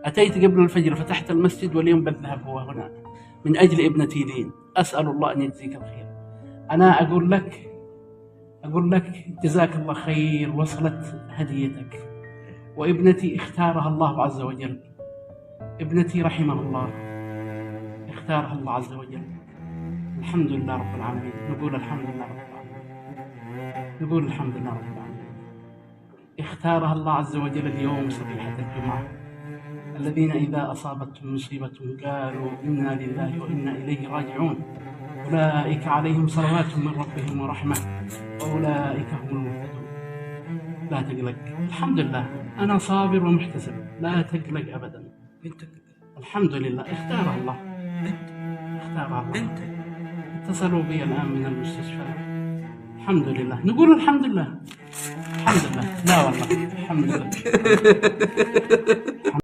أتيت قبل الفجر فتحت المسجد واليوم بالذهب هو هنا من أجل ابنتي لين، أسأل الله أن يجزيك الخير. أنا أقول لك جزاك الله خير، وصلت هديتك، وابنتي اختارها الله عز وجل، ابنتي رحمه الله اختارها الله عز وجل. الحمد لله رب العالمين، نقول الحمد لله رب العالمين، نقول الحمد لله رب العالمين. اختارها الله عز وجل اليوم صبيحة الجمعة، الذين إذا أصابتهم مصيبة قالوا إنا لله وإنا إليه راجعون، أولئك عليهم صلوات من ربهم ورحمة وأولئك هم المهتدون. لا تقلق، الحمد لله أنا صابر ومحتسب، لا تقلق أبدا. الحمد لله اختارها الله، اختارها الله. اتصلوا بي الآن من المستشفى. الحمد لله، نقول الحمد لله. الحمد لله، لا والله الحمد لله.